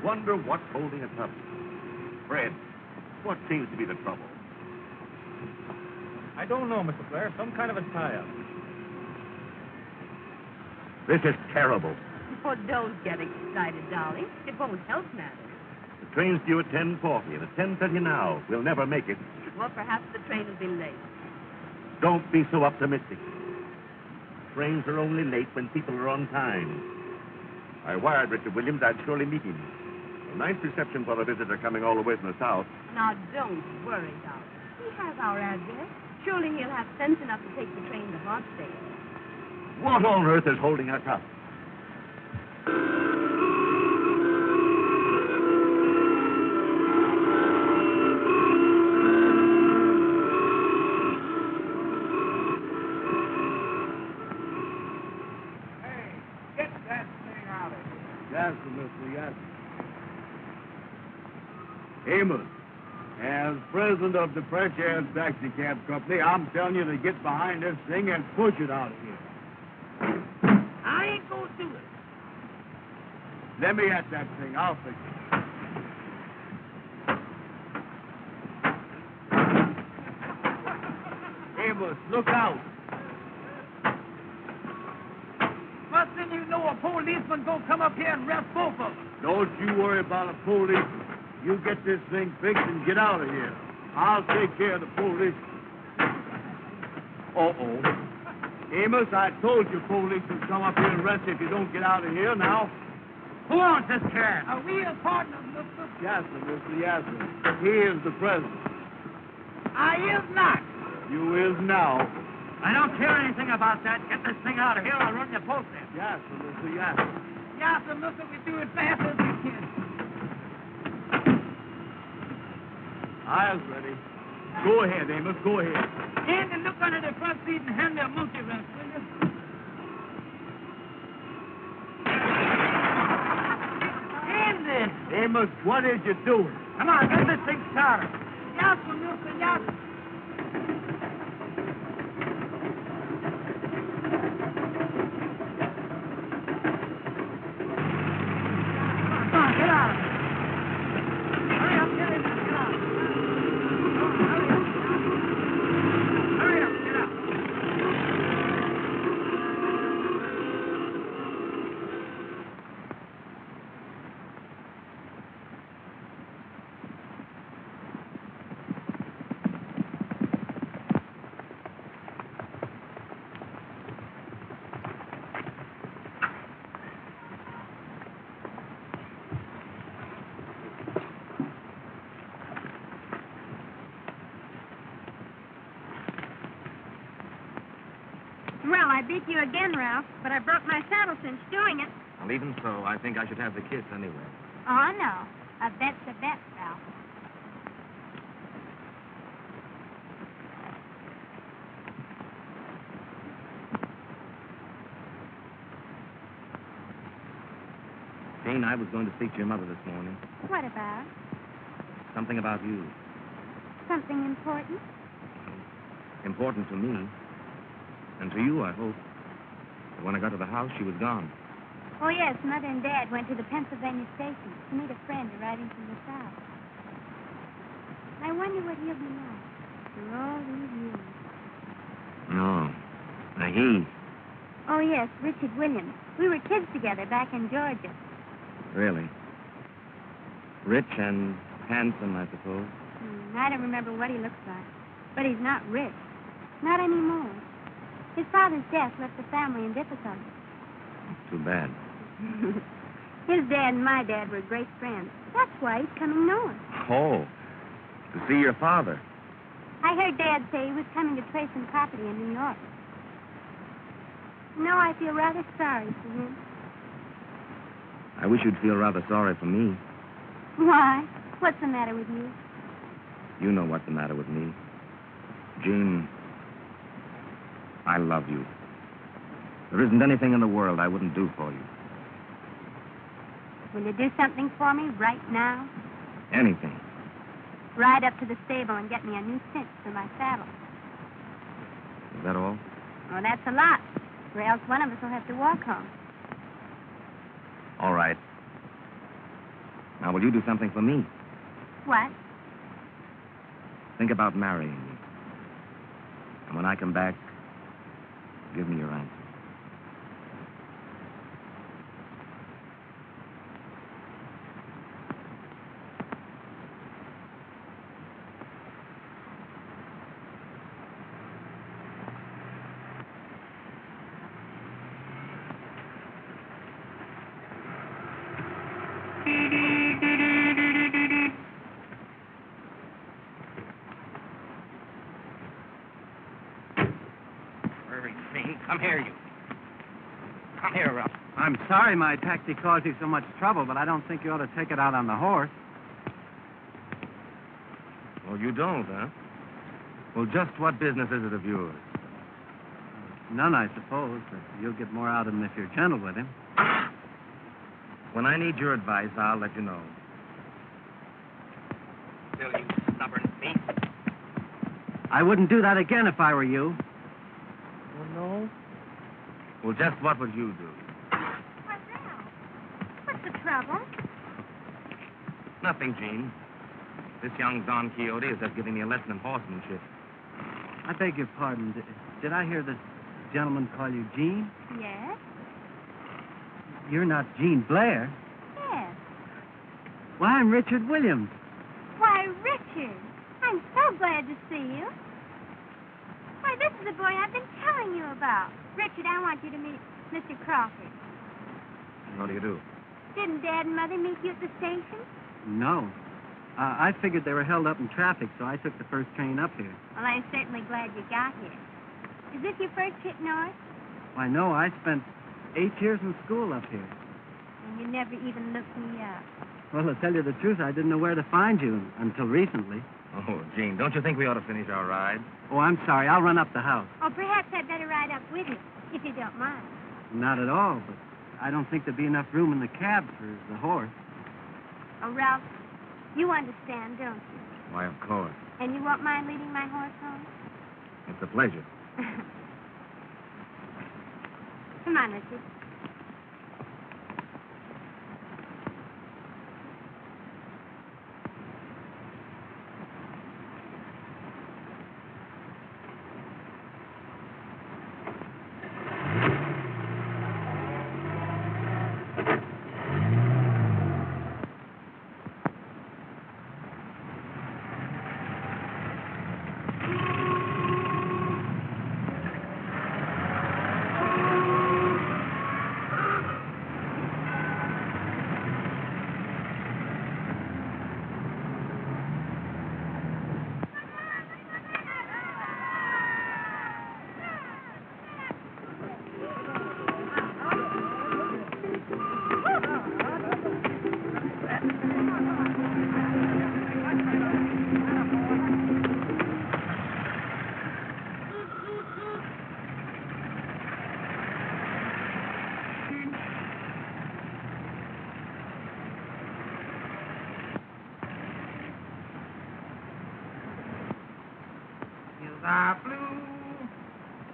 wonder what's holding us up. Fred, what seems to be the trouble? I don't know, Mr. Blair. Some kind of a tie-up. This is terrible. Oh, don't get excited, darling. It won't help matters. The train's due at 10:40, and it's 10:30 now. We'll never make it. Well, perhaps the train will be late. Don't be so optimistic. Trains are only late when people are on time. I wired Richard Williams I'd surely meet him. A nice reception for a visitor coming all the way from the south. Now, don't worry, darling. He has our address. Surely he'll have sense enough to take the train to Hartsdale. What on earth is holding us up? Amos, as president of the Fresh Air Taxi Cab Company, I'm telling you to get behind this thing and push it out of here. I ain't gonna do it. Let me at that thing. I'll fix it. Amos, look out. First thing you know, a policeman gonna come up here and arrest both of us. Don't you worry about a policeman. You get this thing fixed and get out of here. I'll take care of the police. Uh-oh. Amos, I told you police will come up here and arrest you if you don't get out of here now. Who owns this car? Are we his partners, mister? Yes, sir, mister, yes, sir. He is the president. I is not. You is now. I don't care anything about that. Get this thing out of here. I'll run your post in. Yes, sir, mister, yes, sir. Yes, sir, mister. We do it fast as we can. Eyes ready. Go ahead, Amos, go ahead. Andy, look under the front seat and hand me a monkey wrench, will you? Andy! Amos, what is you doing? Come on, get this thing started. Yes, sir, mister, yes. Come on, get out. Hurry up, get in there, get out. Hurry up, get out. Well, I beat you again, Ralph, but I broke my saddle cinch doing it. Well, even so, I think I should have the kiss anyway. Oh, no. A bet's a bet, Ralph. Jane, I was going to speak to your mother this morning. What about? Something about you. Something important? Important to me. And to you, I hope. But when I got to the house, she was gone. Oh, yes, Mother and Dad went to the Pennsylvania station to meet a friend arriving from the South. I wonder what he'll be like after all these years. No. He. Oh, yes, Richard Williams. We were kids together back in Georgia. Really? Rich and handsome, I suppose. I don't remember what he looks like. But he's not rich. Not anymore. His father's death left the family in difficulty. Too bad. His dad and my dad were great friends. That's why he's coming north. Oh, to see your father. I heard Dad say he was coming to trade some property in New York. No, I feel rather sorry for him. I wish you'd feel rather sorry for me. Why? What's the matter with you? You know what's the matter with me. Jean, I love you. There isn't anything in the world I wouldn't do for you. Will you do something for me right now? Anything. Ride up to the stable and get me a new cinch for my saddle. Is that all? Oh, that's a lot. Or else one of us will have to walk home. All right. Now, will you do something for me? What? Think about marrying me. And when I come back, give me your answer. Come here, you. Come here, Ruff. I'm sorry my taxi caused you so much trouble, but I don't think you ought to take it out on the horse. Well, you don't, huh? Well, just what business is it of yours? None, I suppose, but you'll get more out of him if you're gentle with him. When I need your advice, I'll let you know. Still, you stubborn beast. I wouldn't do that again if I were you. Oh, no? Well, just what would you do? What's that? What's the trouble? Nothing, Gene. This young Don Quixote is just giving me a lesson in horsemanship. I beg your pardon. Did I hear this gentleman call you Gene? Yes? You're not Gene Blair. Yes. Well, I'm Richard Williams. Why, Richard, I'm so glad to see you. Why, this is the boy I've been telling you about. Richard, I want you to meet Mr. Crawford. What do you do? Didn't Dad and Mother meet you at the station? No. I figured they were held up in traffic, so I took the first train up here. Well, I'm certainly glad you got here. Is this your first trip north? Why, no, I spent 8 years in school up here. And you never even looked me up. Well, to tell you the truth, I didn't know where to find you until recently. Oh, Gene, don't you think we ought to finish our ride? Oh, I'm sorry. I'll run up the house. Or perhaps I'd better ride up with you, if you don't mind. Not at all, but I don't think there'd be enough room in the cab for the horse. Oh, Ralph, you understand, don't you? Why, of course. And you won't mind leading my horse home? It's a pleasure. Come on, Richard.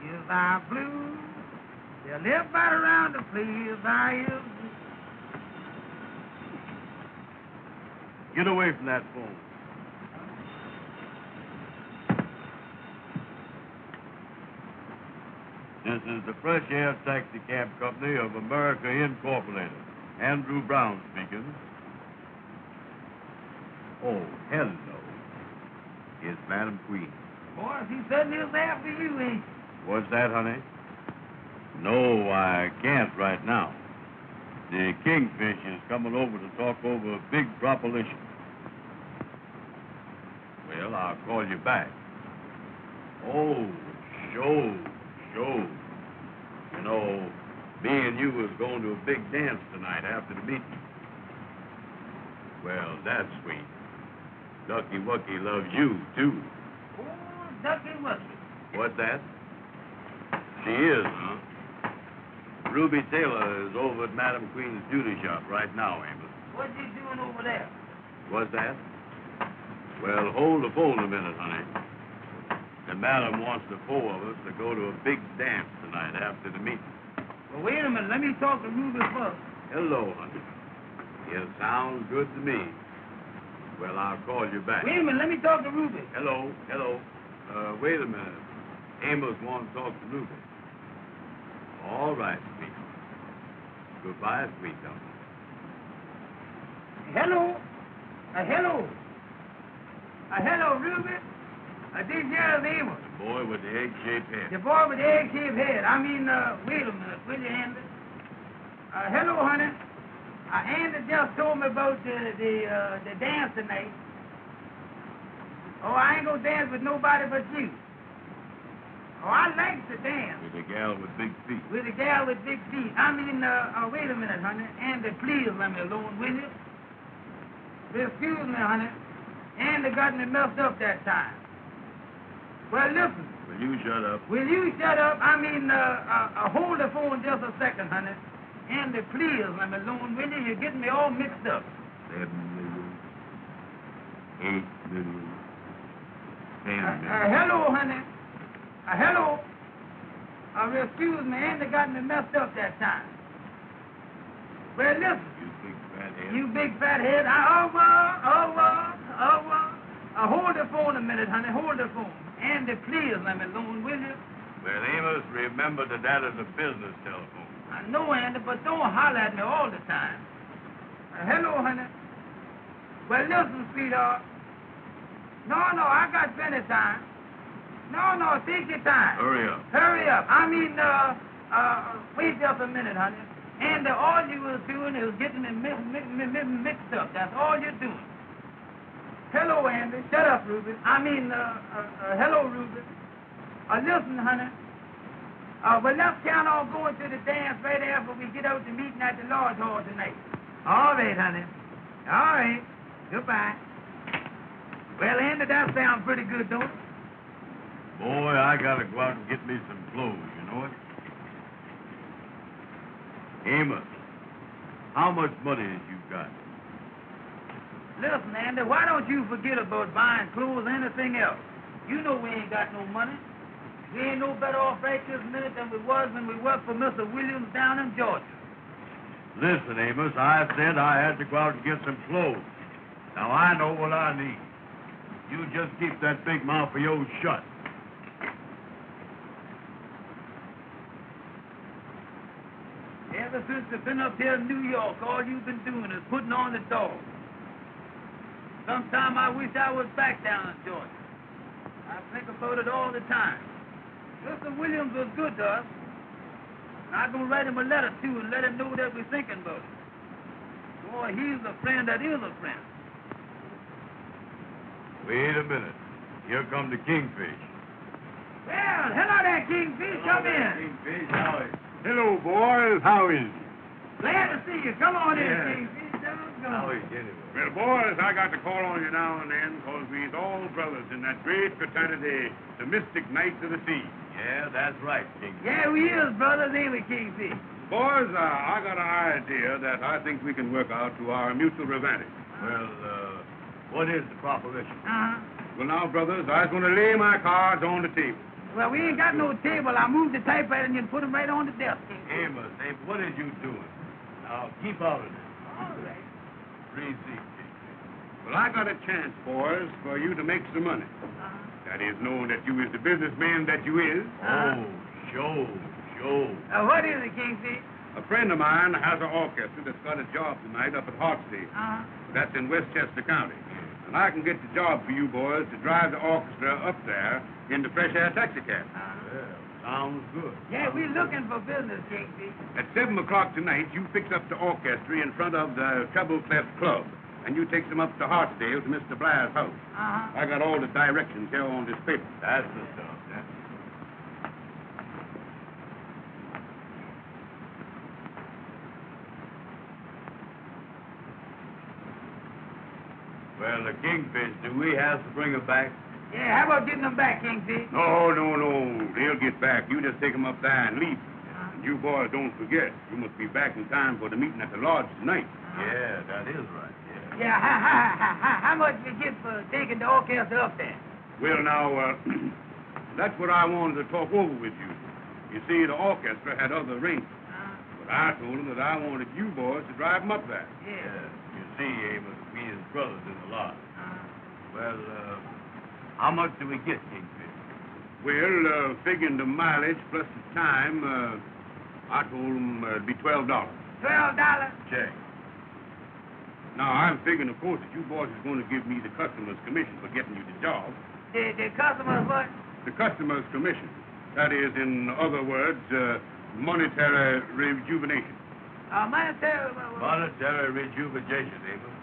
Is I blue? They'll live right around the place I is. Get away from that phone. This is the Fresh Air Taxi Cab Company of America Incorporated. Andrew Brown speaking. Oh, hello. It's Madam Queen. Boy, he certainly is there for you, ain't he? What's that, honey? No, I can't right now. The Kingfish is coming over to talk over a big proposition. Well, I'll call you back. Oh, sure. You know, me and you was going to a big dance tonight after the meeting. Well, that's sweet. Ducky Wucky loves you, too. Oh, Ducky Wucky. What's that? She is, huh? Ruby Taylor is over at Madam Queen's beauty shop right now, Amos. What's he doing over there? What's that? Well, hold the phone a minute, honey. The madam wants the four of us to go to a big dance tonight after the meeting. Well, wait a minute. Let me talk to Ruby first. Hello, honey. It sounds good to me. Well, I'll call you back. Wait a minute, let me talk to Ruby. Hello. Wait a minute. Amos wants to talk to Ruby. All right, sweet. Goodbye, sweet darling. Hello. Hello, Ruby. This here is Amos. The boy with the egg-shaped head. The boy with the egg-shaped head. Wait a minute, will you, Andy? Hello, honey. Andy just told me about the dance tonight. Oh, I ain't gonna dance with nobody but you. Oh, I like to dance. With a gal with big feet. With a gal with big feet. Wait a minute, honey. Andy, please let me alone, will you? Excuse me, honey. Andy got me messed up that time. Well, listen. Will you shut up? Will you shut up? Hold the phone just a second, honey. Andy, please let me alone, will you? You're getting me all mixed up. 7 million. 8 million. 10 million. Hello, honey. Hello. Excuse me, Andy got me messed up that time. Well, listen. You big fat head. You big fat head. Hold the phone a minute, honey. Hold the phone. Andy, please let me alone, will you? Well, Amos, remember that is a business telephone. I know, Andy, but don't holler at me all the time. Hello, honey. Well, listen, sweetheart. No, I got plenty of time. No, take your time. Hurry up. Hurry up. Wait just a minute, honey. And all you was doing is getting me mixed up. That's all you're doing. Hello, Andy. Shut up, Ruby. Hello, Ruby. Listen, honey. Well, let's count on going to the dance right after we get out to meeting at the Lord's Hall tonight. All right, honey. All right. Goodbye. Well, Andy, that sounds pretty good, don't it? Boy, I gotta go out and get me some clothes, you know it? Amos, how much money have you got? Listen, Andy, why don't you forget about buying clothes or anything else? You know we ain't got no money. We ain't no better off right this minute than we was when we worked for Mr. Williams down in Georgia. Listen, Amos, I said I had to go out and get some clothes. Now, I know what I need. You just keep that big mouth of yours shut. Ever since you've been up here in New York, all you've been doing is putting on the dog. Sometime I wish I was back down in Georgia. I think about it all the time. Mr. Williams was good to us. And I'm going to write him a letter, too, and let him know that we're thinking about it. Boy, he's a friend that is a friend. Wait a minute. Here come the Kingfish. Well, hello there, Kingfish. Come in. Kingfish, how is it? Hello, boys. How is it? Glad to see you. Come on in, Yeah. Kingfish. How is it anyway? Well, boys, I got to call on you now and then because we's all brothers in that great fraternity, the Mystic Knights of the Sea. Yeah, that's right, Kingfish. Yeah, we is brothers, ain't we, Kingfish? Boys, I got an idea that I think we can work out to our mutual advantage. Well, what is the proposition? Uh-huh. Well, now, brothers, I was going to lay my cards on the table. Well, we ain't got no table. I moved the typewriter and you put them right on the desk. Amos, hey, what is you doing? Now, keep out of this. All right. Receive, Well, I got a chance, boys, for you to make some money. That is, knowing that you is the businessman that you is. Oh, show. What is it, Kingfish? A friend of mine has an orchestra that's got a job tonight up at Hartsdale. That's in Westchester County. And I can get the job for you boys to drive the orchestra up there in the fresh air taxicab. Well, sounds good. Yeah, we're looking for business, Kingfish. At 7 o'clock tonight, you fix up the orchestra in front of the Treble Clef Club. And you take them up to Hartsdale to Mr. Blair's house. I got all the directions here on this paper. That's the stuff, yeah. Well, the Kingfish, do we have to bring them back? Yeah, how about getting them back, Kingfish? No. They'll get back. You just take them up there and leave. And you boys don't forget, you must be back in time for the meeting at the lodge tonight. Yeah, that is right, yeah. Yeah, how much we get for taking the orchestra up there? Well, now, that's what I wanted to talk over with you. You see, the orchestra had other arrangements. But I told him that I wanted you boys to drive him up there. Yeah. You see, Amos, we is brothers in the lot. Well, how much do we get, Kingfish? Well, figuring the mileage plus the time, I told him it'd be $12. $12? Check. Now, I'm figuring, of course, that you boys is going to give me the customer's commission for getting you the job. The customers what? The customer's commission. That is, in other words, monetary rejuvenation. Monetary... Monetary rejuvenation, Amos.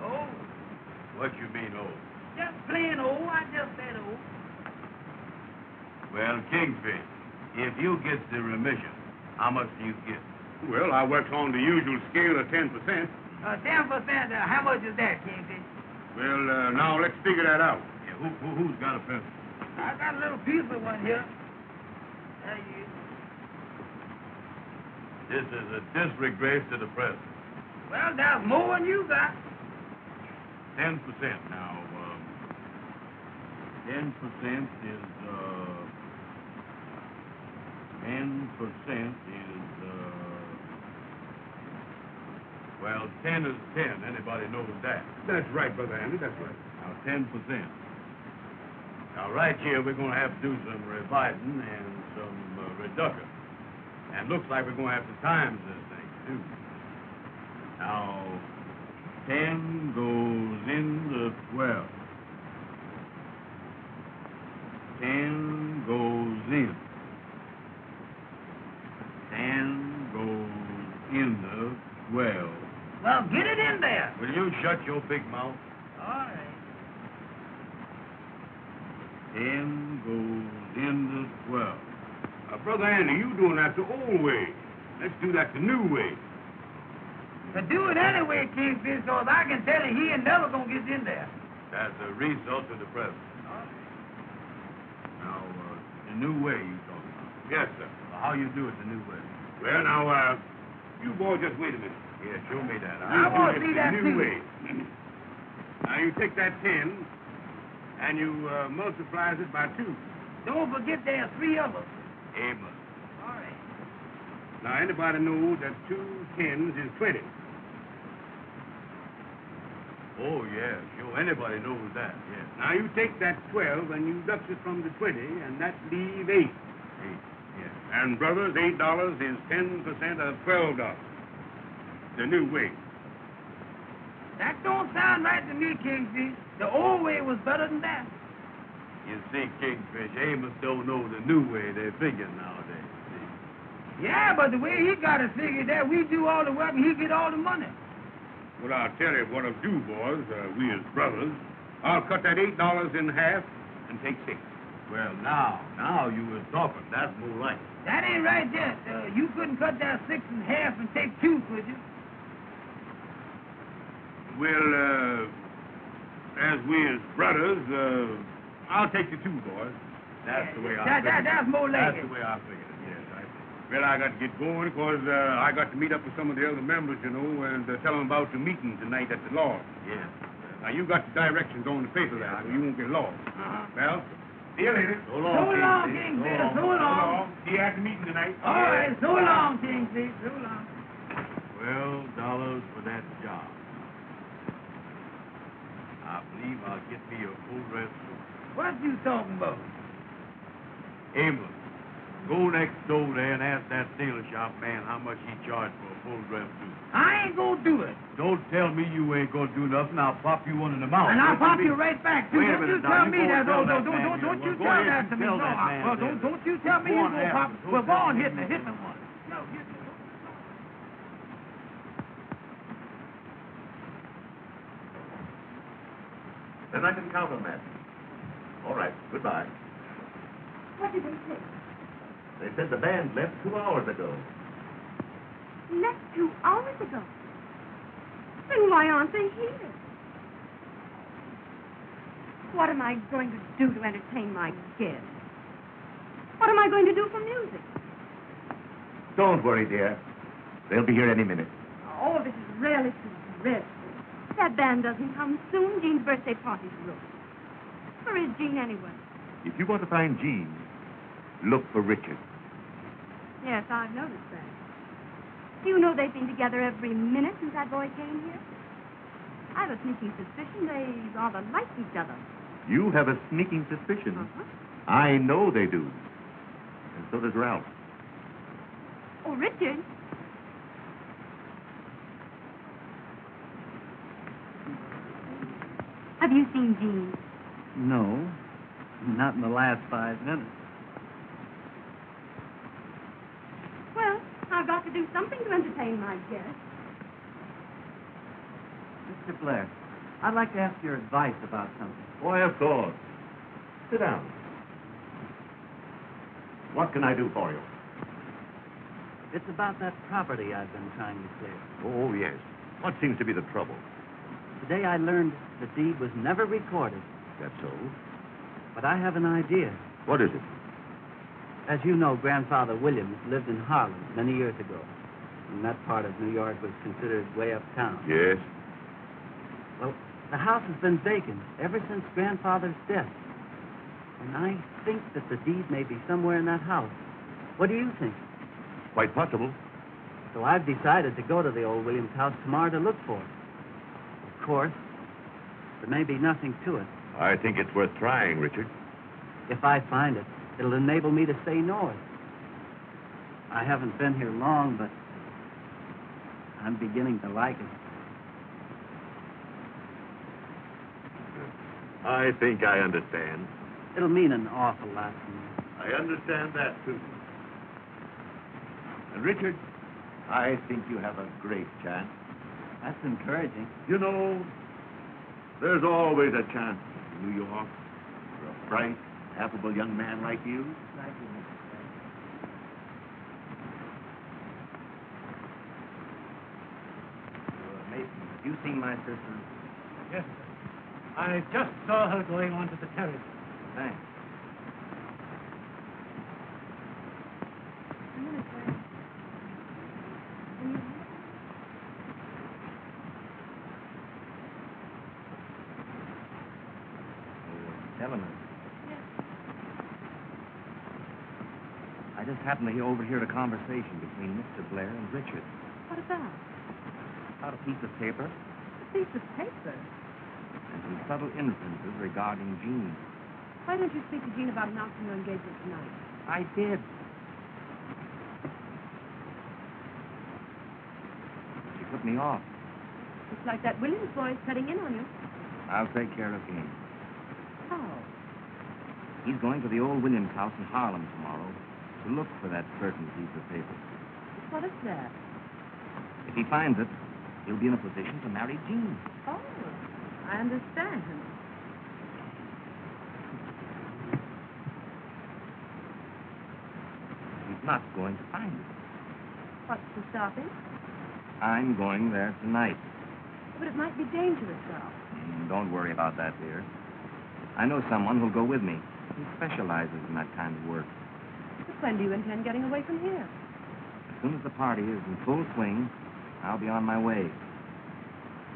Oh, What you mean, oh? just plain old. I just said old. Well, Kingfish, if you get the remission, how much do you get? Well, I works on the usual scale of 10%. 10%, how much is that, Kingfish? Well, now let's figure that out. Yeah, who's got a pencil? I got a little piece of one here. There you is. This is a disgrace to the press. Well, that's more than you got. 10% now. 10% is, 10% is, well, 10 is 10. Anybody knows that. That's right, Brother Andy, that's right. Now, 10%. Now, right here, we're going to have to do some revising and some reduction. And looks like we're going to have to times this thing, too. Now, 10 goes into 12. 10 goes in. 10 goes into 12. Well, get it in there. Will you shut your big mouth? All right. 10 goes into 12. Brother Andy, you doing that the old way. Let's do that the new way. To do it anyway, Kingfish, so I can tell you he ain't never gonna get in there. That's a result of the present. Now, the new way you talking about. Yes, sir. Well, how you do it the new way? Well, now, you boys just wait a minute. Yeah, show me that. I want to see that the new too. way. Now, you take that 10, and you multiplies it by 2. Don't forget there's 3 of us. Amos. All right. Now, anybody knows that 2 10s is 20. Oh, yeah, sure. Anybody knows that, yeah. Now, you take that 12 and you deduct it from the 20, and that leaves 8. 8, yeah. And, brothers, $8 is 10% of $12. The new way. That don't sound right to me, Kingfish. The old way was better than that. You see, Kingfish, Amos don't know the new way they're figuring nowadays. See? Yeah, but the way he got it figured that we do all the work and he get all the money. Well, I'll tell you what I'll do, boys. We as brothers. I'll cut that $8 in half and take 6. Well, now you was talking. That's more right. That ain't right yet. You couldn't cut that 6 in half and take 2, could you? Well, as we as brothers, I'll take the 2, boys. That's the way I figured it. That's more like That's it. the way I figured it, yes, I see. Well, I got to get going because I got to meet up with some of the other members, you know, and tell them about the meeting tonight at the lodge. Yes. Now, you got the directions on the paper there, so you won't get lost. Well, see you later. So So long, Kingfish. So long. See you at the meeting tonight. All right. So long, Kingfish. So long. $12 for that job. I believe I'll get me a full dress suit. What you talking about? Amos, go next door there and ask that tailor shop man how much he charged for a full dress suit. I ain't gonna do it. Don't tell me you ain't gonna do nothing. I'll pop you one in the mouth. And I'll pop Listen to you me. right back, too. Wait a Don't minute you now. tell You me go that. tell that man Don't there. you Well, tell go ahead that and to me. tell No, that man well, there. don't you tell me Go you on gonna after. pop. Go Well, go tell on, him. hit me one. No, hit me. Then I can count on that. All right, goodbye. What did they say? They said the band left 2 hours ago. Left 2 hours ago. Then why aren't they here? What am I going to do to entertain my guests? What am I going to do for music? Don't worry, dear. They'll be here any minute. Oh, this is really too dreadful. That band doesn't come soon. Jean's birthday party's ruined. Where is Jean anyway? If you want to find Jean, look for Richard. Yes, I've noticed that. Do you know they've been together every minute since that boy came here? I have a sneaking suspicion they rather like each other. You have a sneaking suspicion. I know they do. And so does Ralph. Oh, Richard. Have you seen Jean? No, not in the last 5 minutes. Well, I've got to do something to entertain my guests. Mr. Blair, I'd like to ask your advice about something. Why, of course. Sit down. What can I do for you? It's about that property I've been trying to clear. Oh, yes. What seems to be the trouble? Today I learned the deed was never recorded, That's so. but I have an idea. What is it? As you know, Grandfather Williams lived in Harlem many years ago, and that part of New York was considered way uptown. Yes. Well, the house has been vacant ever since Grandfather's death, and I think that the deed may be somewhere in that house. What do you think? Quite possible. So I've decided to go to the old Williams house tomorrow to look for it. Of course, there may be nothing to it. I think it's worth trying, Richard. If I find it, it'll enable me to stay north. I haven't been here long, but I'm beginning to like it. I think I understand. It'll mean an awful lot to me. I understand that, too. And, Richard, I think you have a great chance. That's encouraging. You know, there's always a chance in New York for a bright, affable young man like you. Thank you, Mr. Blair. Mason, have you seen my sister? Yes, sir. I just saw her going onto the terrace. Thanks. Eleanor. Yes. I just happened to overhear a conversation between Mr. Blair and Richard What about? about a piece of paper A piece of paper. and some subtle inferences regarding Jean. Why don't you speak to Jean about announcing your engagement tonight? I did. She put me off. Looks like that Williams boy is cutting in on you. I'll take care of him. How? He's going to the old Williams house in Harlem tomorrow to look for that certain piece of paper. What is that? If he finds it, he'll be in a position to marry Jean. Oh, I understand. He's not going to find it. What's to stop him? I'm going there tonight. But it might be dangerous, Ralph. Don't worry about that, dear. I know someone who'll go with me. He specializes in that kind of work. But when do you intend getting away from here? As soon as the party is in full swing, I'll be on my way.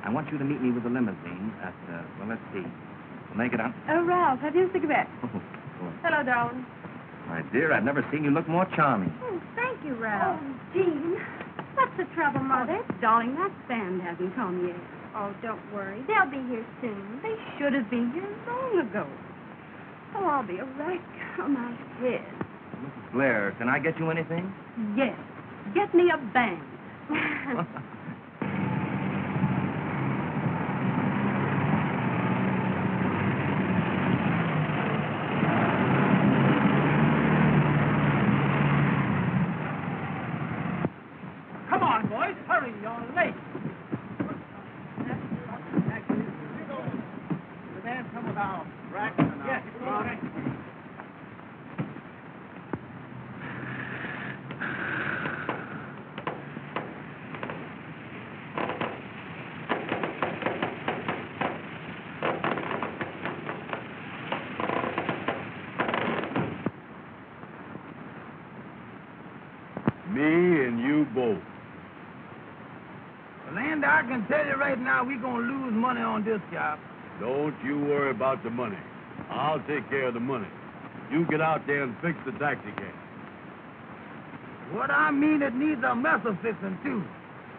I want you to meet me with the limousine at, well, let's see. We'll make it up. Oh, Ralph, have you a cigarette? Oh, go on. Hello, darling. My dear, I've never seen you look more charming. Oh, thank you, Ralph. Oh, Jean. What's the trouble, Mother? Darling, that band hasn't come yet. Oh, don't worry. They'll be here soon. They should have been here long ago. Oh, I'll be all right. Oh, my head. Mrs. Blair, can I get you anything? Yes. Get me a band. Come on, boys. Hurry. You're late. The man come with our rack and our... Yes, all right. Me and you both. Well, Andy, I can tell you right now, we're going to lose money on this job. Don't you worry about the money. I'll take care of the money. You get out there and fix the taxi cab. What I mean, it needs a mess of fixing, too.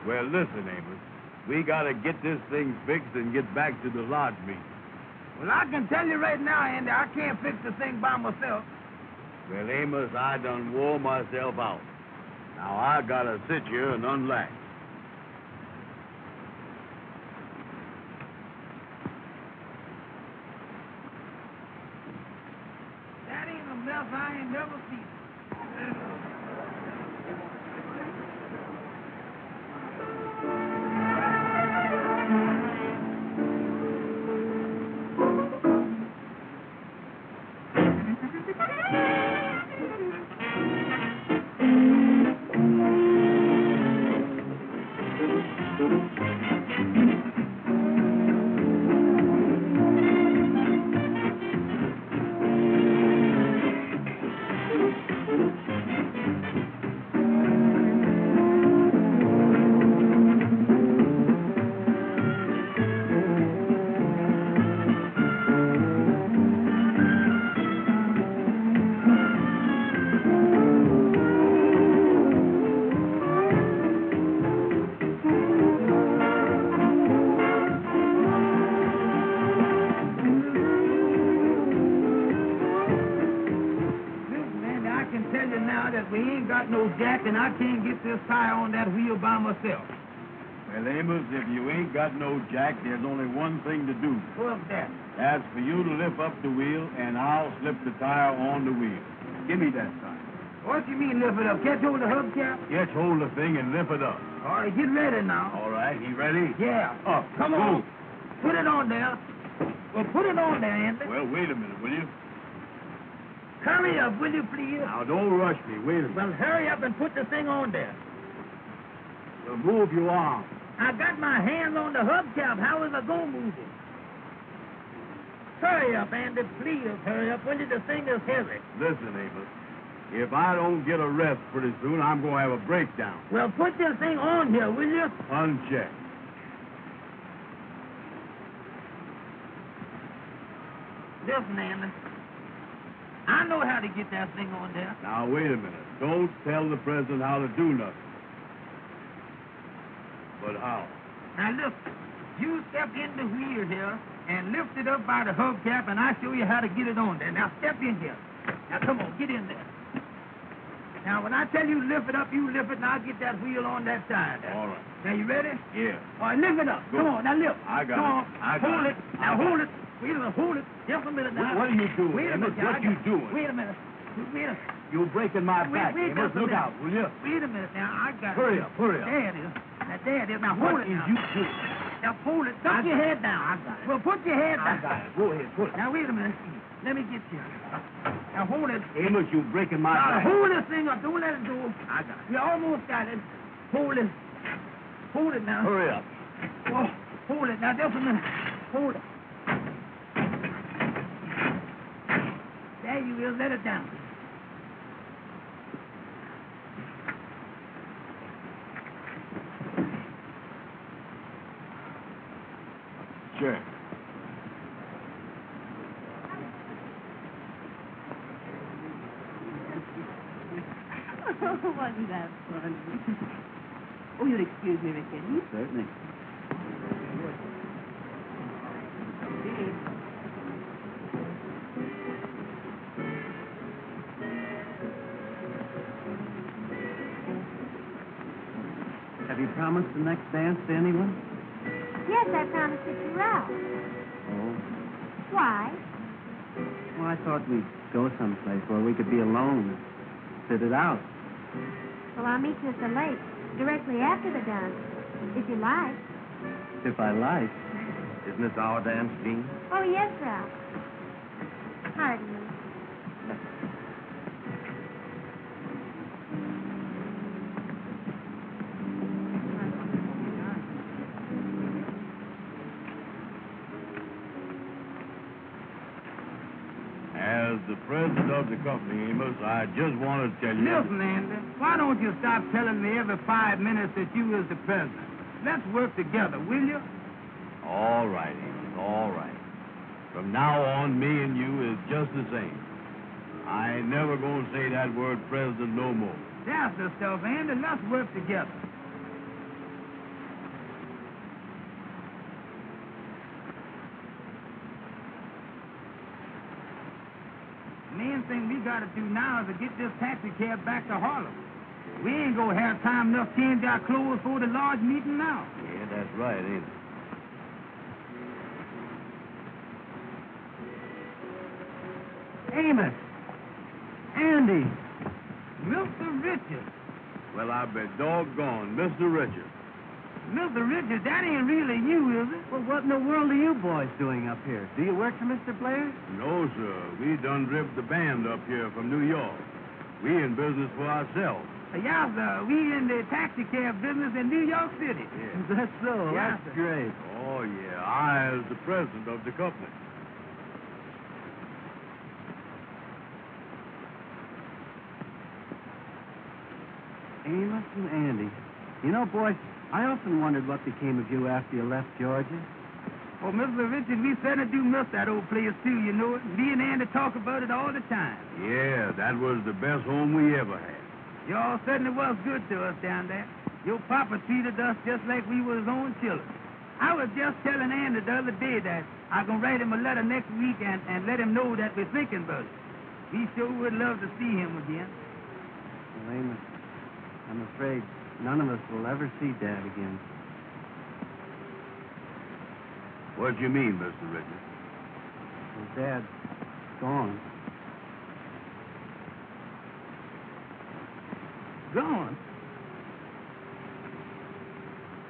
Well, listen, Amos. We gotta get this thing fixed and get back to the lodge meeting. Well, I can tell you right now, Andy, I can't fix the thing by myself. Well, Amos, I done wore myself out. Now I gotta sit here and unlatch. That ain't a mess I ain't never seen. And I can't get this tire on that wheel by myself. Well, Amos, if you ain't got no jack, there's only one thing to do. What's that? That's for you to lift up the wheel, and I'll slip the tire on the wheel. Give me that tire. What you mean lift it up? Catch hold of the hubcap? Catch hold of the thing and lift it up. All right, get ready now. All right, you ready? Yeah. Up. Come on. Put it on there. Well, put it on there, Andy. Well, wait a minute, will you? Hurry up, will you, please? Now, don't rush me. Wait a minute. Well, hurry up and put the thing on there. Well, move your arm. I got my hand on the hubcap. How is I going to move it? Hurry up, Andy. Please hurry up. When the thing is heavy. Listen, Amos. If I don't get a rest pretty soon, I'm going to have a breakdown. Well, put this thing on here, will you? Uncheck. Listen, Andy. I know how to get that thing on there. Now, wait a minute. Don't tell the president how to do nothing. But how? Now, look. You step in the wheel here and lift it up by the hubcap, and I'll show you how to get it on there. Now, step in here. Now, come on. Get in there. Now, when I tell you lift it up, you lift it, and I'll get that wheel on that side. All right. Now, you ready? Yeah. All right, lift it up. Go. Come on. Now, lift. I got Come it. on. I got hold it. it. Now, hold it. Wait a minute. Hold it. Just a minute now. What are you doing, Wait a Amos? minute. What you doing? Wait a minute. Wait a minute. You're breaking my back, Wait Amos. just a Look minute. out, will you? Wait a minute now. I got Hurry it. up, hurry up. There it is. Now, there it is. Now, hold What it is now. you doing? Now, hold it. Duck your head down. I got it. Well, put your head I down. got it. Go ahead, put it. Now, wait a minute. Let me get you. Now, hold it. Amos, you're breaking my Now, back. hold this thing up. Don't let it go. I got it. You almost got it. Hold it. Hold it now. Hurry up. Oh, hold it. Now, just a minute. Hold it. There you is. Let it down. Sure. Oh, wasn't that funny? Oh, you'll excuse me, Ricky. Certainly. Have you promised the next dance to anyone? Yes, I promised it to Ralph. Oh. Why? Well, I thought we'd go someplace where we could be alone. Sit it out. Well, I'll meet you at the lake directly after the dance, if you like. If I like. Isn't this our dance, Jean? Oh, yes, Ralph. Pardon me. As the president of the company, Amos, I just want to tell you... Listen, Andy, why don't you stop telling me every 5 minutes that you is the president? Let's work together, will you? All right, Amos, all right. From now on, me and you is just the same. I ain't never going to say that word president no more. That's the stuff, Andy. Let's work together. The main thing we got to do now is to get this taxi cab back to Harlem. We ain't gonna have time enough to change our clothes for the large meeting now. Yeah, that's right, ain't it? Amos! Andy! Mr. Richards. Well, I bet doggone, Mr. Richard. Mr. Richards, that ain't really you, is it? Well, what in the world are you boys doing up here? Do you work for Mr. Blair? No, sir. We done driven the band up here from New York. We in business for ourselves. Yeah, sir. We in the taxi cab business in New York City. Yeah. That's so. Yeah, That's sir. great. Oh, yeah. I is the president of the company. Amos and Andy. You know, boys, I often wondered what became of you after you left Georgia. Oh, Mr. Richards, we certainly do miss that old place, too, you know it. Me and Andy talk about it all the time. Yeah, that was the best home we ever had. Y'all certainly was good to us down there. Your papa treated us just like we was his own children. I was just telling Andy the other day that I'm going to write him a letter next week and let him know that we're thinking about it. We sure would love to see him again. Well, Amos, I'm afraid none of us will ever see Dad again. What do you mean, Mr. Richard? Well, Dad's gone. Gone?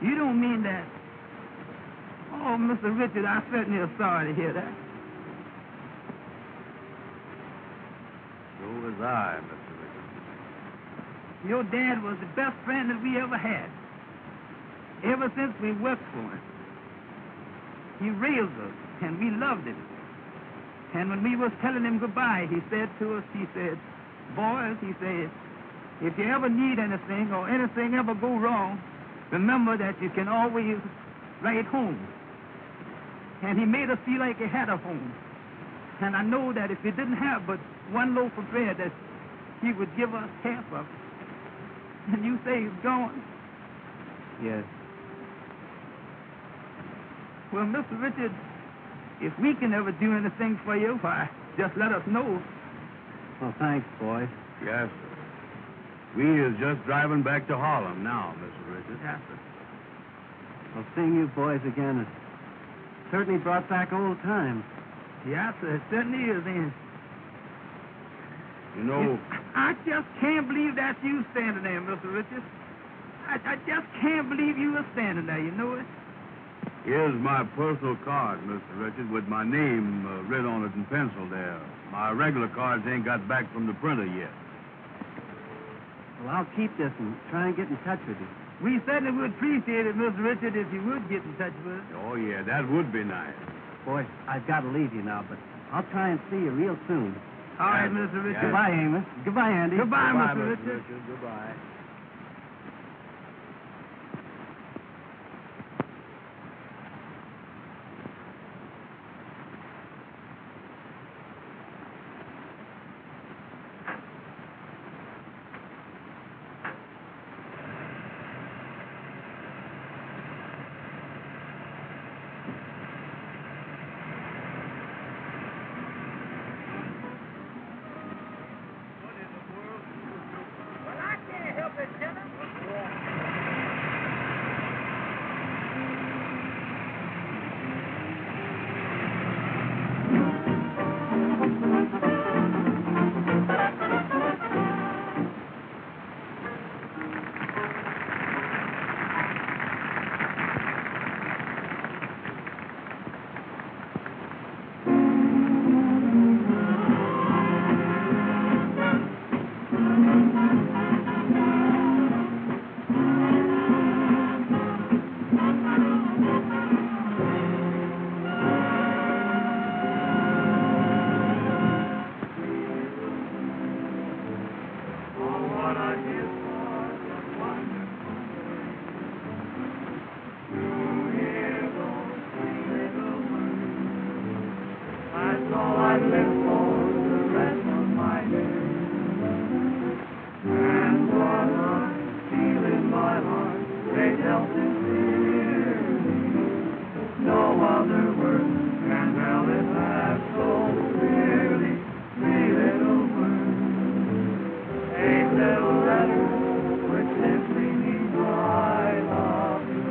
You don't mean that? Oh, Mr. Richard, I certainly am sorry to hear that. So was I, Mr. Richard. Your dad was the best friend that we ever had. Ever since we worked for him. He raised us, and we loved him. And when we was telling him goodbye, he said to us, he said, boys, he said, if you ever need anything or anything ever go wrong, remember that you can always write home. And he made us feel like he had a home. And I know that if he didn't have but one loaf of bread, that he would give us half of it. And you say he's gone. Yes. Well, Mr. Richard, if we can ever do anything for you, why, just let us know. Well, thanks, boys. Yes, sir. We is just driving back to Harlem now, Mr. Richard. Yes, sir. Well, seeing you boys again has certainly brought back old times. Yes, sir, it certainly is, ain't it? You know, I just can't believe that's you standing there, Mr. Richard. I just can't believe you were standing there, you know it? here's my personal card, Mr. Richard, with my name writ on it in pencil there. My regular cards ain't got back from the printer yet. Well, I'll keep this and try and get in touch with you. We certainly would appreciate it, Mr. Richard, if you would get in touch with us. Oh, yeah, that would be nice. Boys, I've got to leave you now, but I'll try and see you real soon. All right, Mr. Richard. Goodbye, Amos. Goodbye, Andy. Goodbye, Goodbye, Mr. Richard. Goodbye. Well, I can't help tell sincerely. No other words can tell it half so clearly. Three little words, 8 little letters, which simply mean I love you.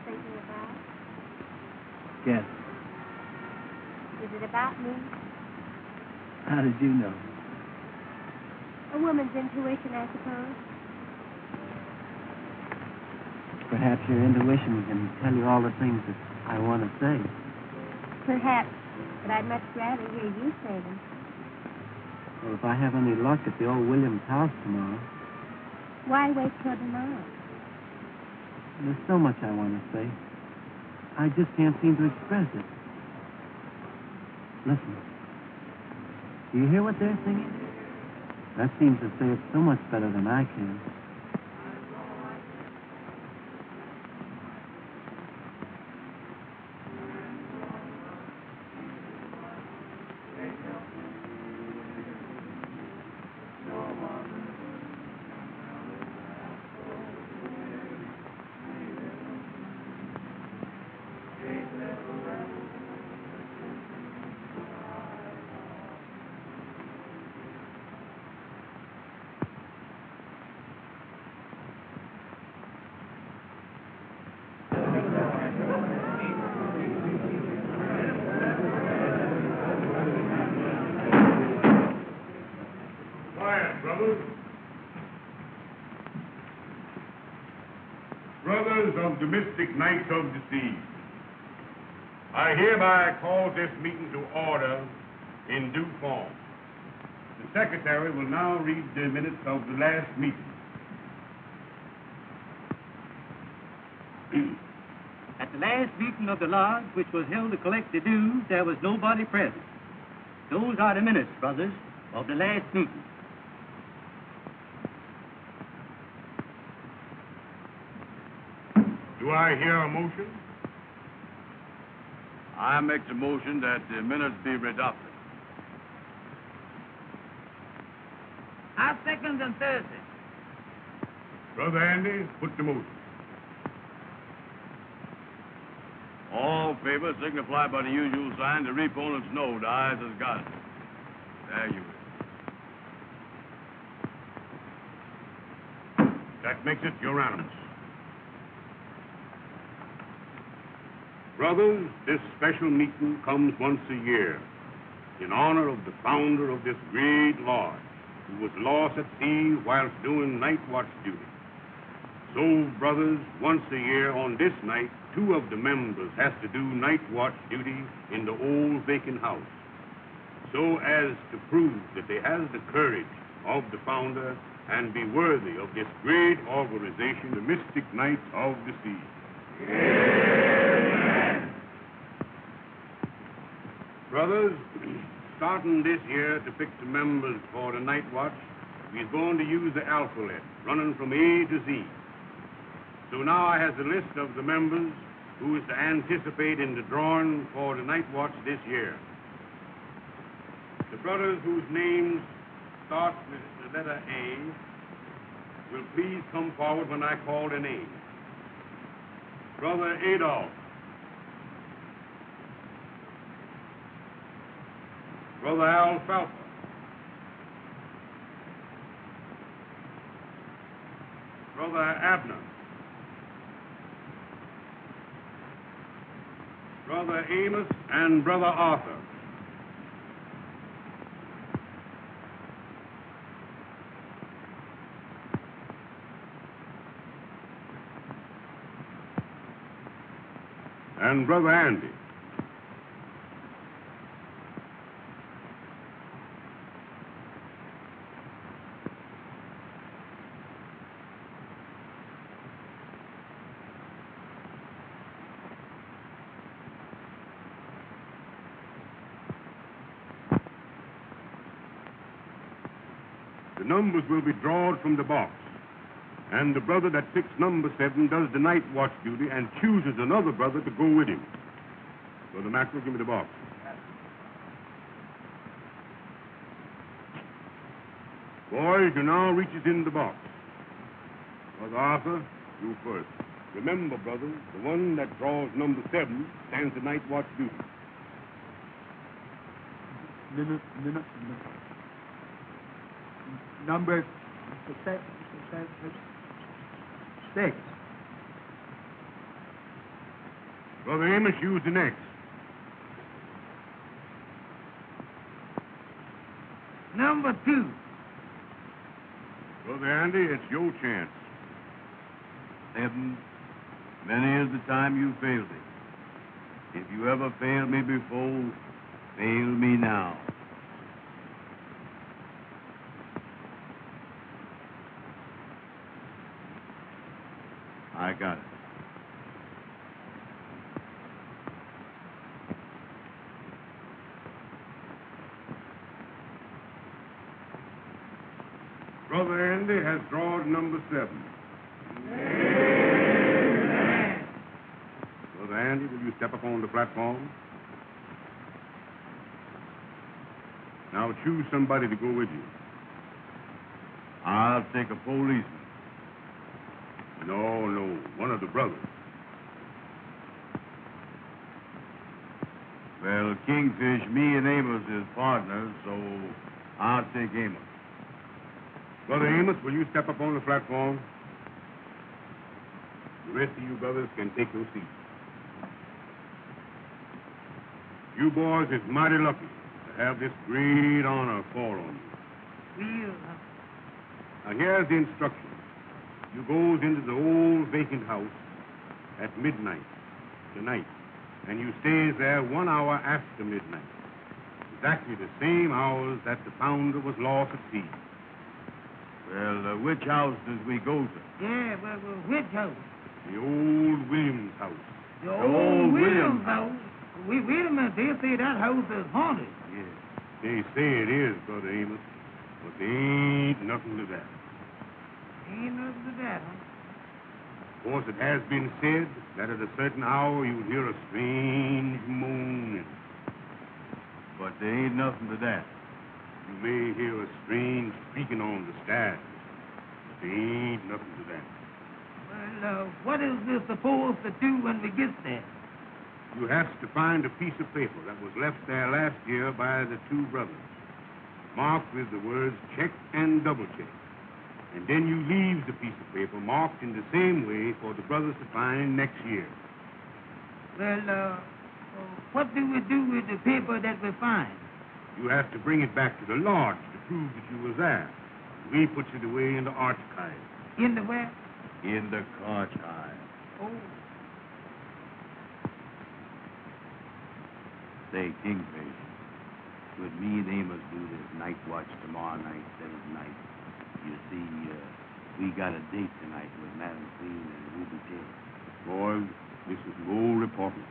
Thinking about? Yes. Is it about me? How did you know? A woman's intuition, I suppose. Perhaps your intuition can tell you all the things that I want to say. Perhaps, but I'd much rather hear you say them. Well, if I have any luck at the old Williams' house tomorrow, Why wait till tomorrow? there's so much I want to say. I just can't seem to express it. Listen. Do you hear what they're singing? That seems to say it so much better than I can. Brothers of the mystic night of the sea, I hereby call this meeting to order in due form. The secretary will now read the minutes of the last meeting. At the last meeting of the lodge, which was held to collect the dues, there was nobody present. Those are the minutes, brothers, of the last meeting. Do I hear a motion? I make the motion that the minutes be adopted. I second and third it. Brother Andy, put the motion. All in favor signify by the usual sign. The opponents know the ayes has got it. There you is. That makes it unanimous. Brothers, this special meeting comes once a year in honor of the founder of this great lodge who was lost at sea whilst doing night watch duty. So, brothers, once a year on this night, 2 of the members has to do night watch duty in the old vacant house, so as to prove that they has the courage of the founder and be worthy of this great organization, the Mystic Knights of the Sea. Amen. Brothers, starting this year to pick the members for the night watch, we're going to use the alphabet, running from A to Z. So now I have the list of the members who is to anticipate in the drawing for the night watch this year. The brothers whose names start with the letter A will please come forward when I call their name. Brother Adolph. Brother Alfalfa. Brother Abner. Brother Amos and Brother Arthur. And Brother Andy. The numbers will be drawn from the box. And the brother that picks number 7 does the night watch duty and chooses another brother to go with him. Brother Mackerel, give me the box. Boys, you now reaches in the box. Brother Arthur, you first. Remember, brothers, the one that draws number 7 stands the night watch duty. Number 6. Brother Amos, use the next. Number 2. Brother Andy, it's your chance. 7. Many is the time you failed me. If you ever failed me before, fail me now. I got it. Brother Andy has drawn number 7. Amen. Brother Andy, will you step up on the platform? Now choose somebody to go with you. I'll take a policeman. No, one of the brothers. Well, Kingfish, me and Amos is partners, so I'll take Amos. Brother Amos, will you step up on the platform? The rest of you brothers can take your seats. You boys is mighty lucky to have this great honor fall on you. Now, here's the instructions. You goes into the old vacant house at midnight tonight and you stays there 1 hour after midnight. Exactly the same hours that the founder was lost at sea. Well, which house does we go to? Yeah, well, which house? The old Williams house. The old Williams house? Wait a minute. They say that house is haunted. Yes, they say it is, Brother Amos, but there ain't nothing to that. Ain't nothing to that, huh? Of course, it has been said that at a certain hour you would hear a strange moaning. But there ain't nothing to that. You may hear a strange creaking on the stairs, but there ain't nothing to that. Well, what is we supposed to do when we get there? You have to find a piece of paper that was left there last year by the two brothers, marked with the words check and double check. And then you leave the piece of paper marked in the same way for the brothers to find next year. Well, what do we do with the paper that we find? You have to bring it back to the lodge to prove that you were there. We put it away in the archive. In the where? In the archive. Oh. Say, Kingfish, would me and Amos do this night watch tomorrow night instead of tonight? You see, we got a date tonight with Madam Queen and Ruby King. Boys, this is no reporting.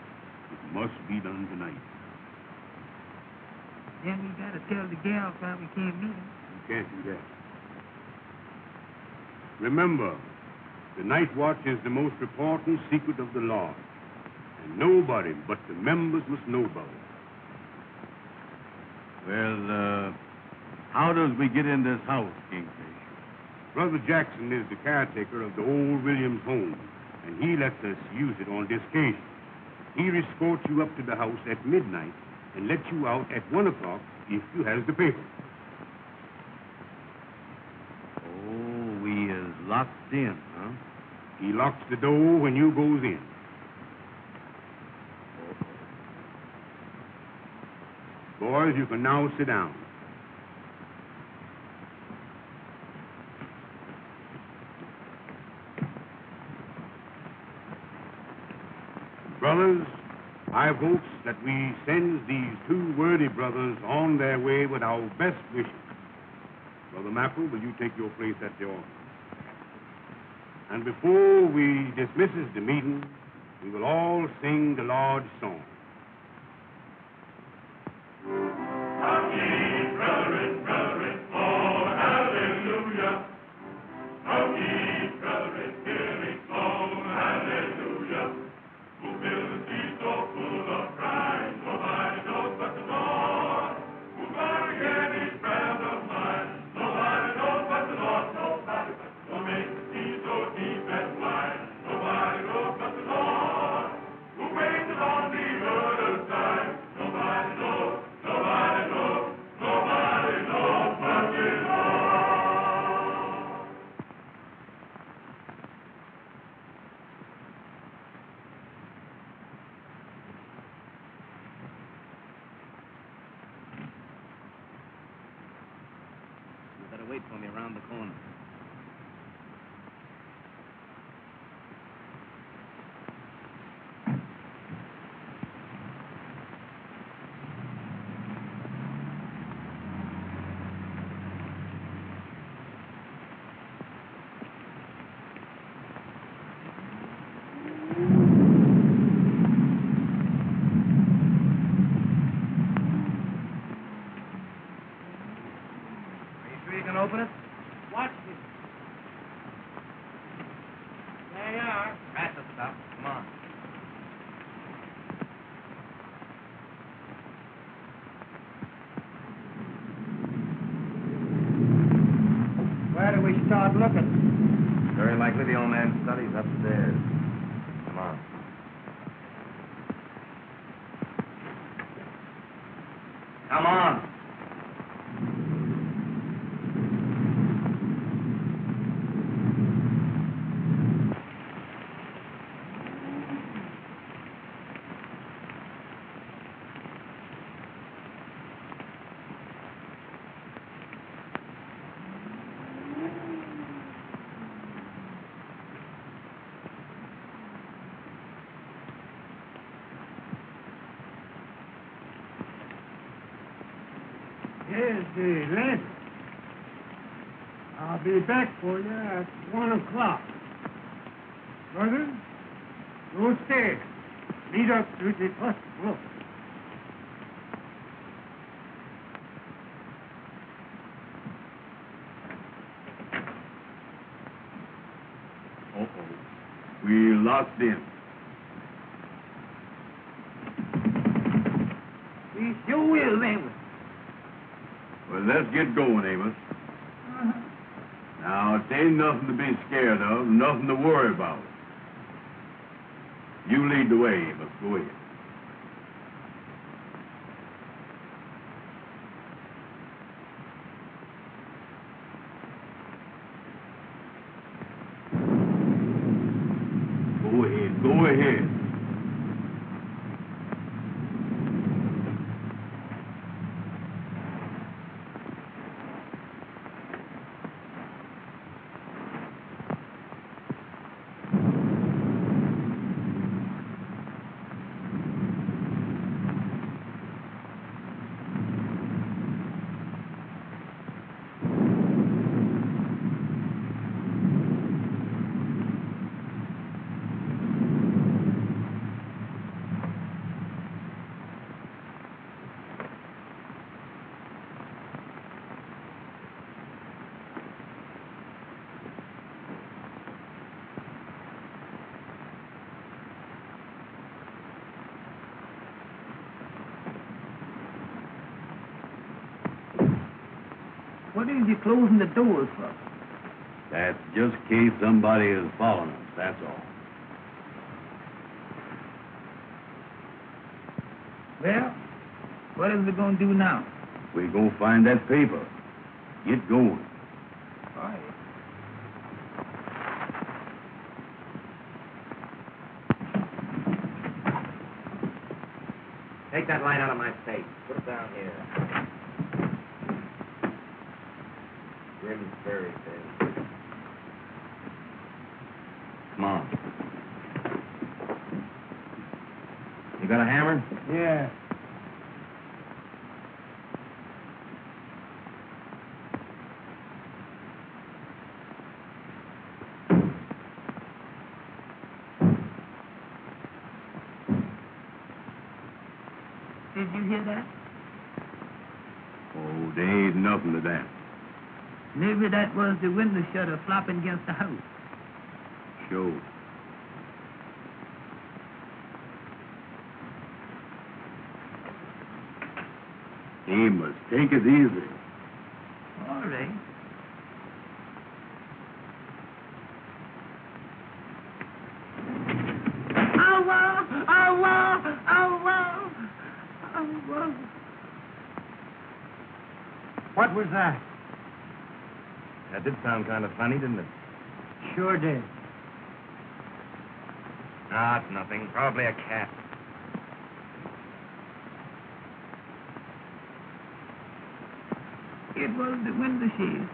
It must be done tonight. Then we got to tell the gals why we can't meet them. You can't do that. Remember, the night watch is the most important secret of the lodge. And nobody but the members must know about it. Well, how does we get in this house, Kingfish? Brother Jackson is the caretaker of the old Williams home, and he lets us use it on this occasion. He escorts you up to the house at midnight and lets you out at 1 o'clock if you has the paper. Oh, we is locked in, huh? He locks the door when you goes in. Boys, you can now sit down. Brothers, I votes that we send these two worthy brothers on their way with our best wishes. Brother Mackerel, will you take your place at the altar? And before we dismisses the meeting, we will all sing the Lord's song. Wait for me around the corner. Open it. Watch this. There you are. That's the stuff. Come on. Where do we start looking? Very likely the old man's study's upstairs. Come on. Come on. Here's the lantern. I'll be back for you at 1 o'clock. Brother, go stairs. Lead up to the first floor. Uh-oh. We locked in. We sure will, ain't we? Well, let's get going, Amos. Now, it ain't nothing to be scared of, nothing to worry about. You lead the way, Amos. Go ahead. Go ahead. Go ahead. What is you closing the doors for? That's just in case somebody is following us, that's all. Well, what is we going to do now? We're going to find that paper. Get going. All right. Take that light out of my face. Put it down here. Grim's fairy tale. Come on. You got a hammer? Yeah. Did you hear that? Oh, there ain't nothing to that. Maybe that was the window shutter flopping against the house. Sure. Amos, take it easy. All right. What was that? That did sound kind of funny, didn't it? Sure did. Ah, it's nothing. Probably a cat. It was the window shade.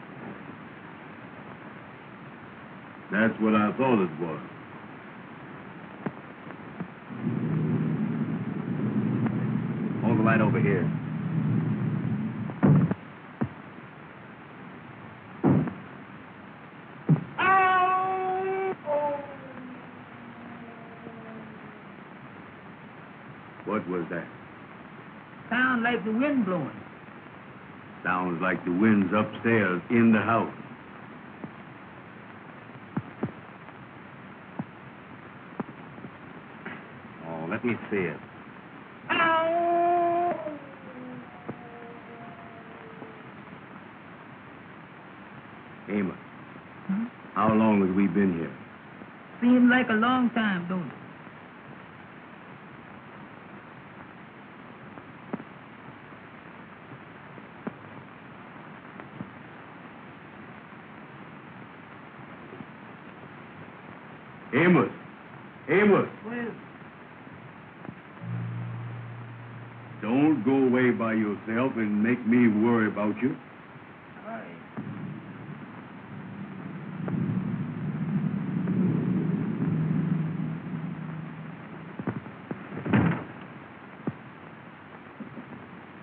That's what I thought it was. Hold the light over here. What was that? Sound like the wind blowing. Sounds like the wind's upstairs in the house. Oh, let me see it. Amos, how long have we been here? Seems like a long time, don't it? Amos! Amos! Well, Don't go away by yourself and make me worry about you. all right.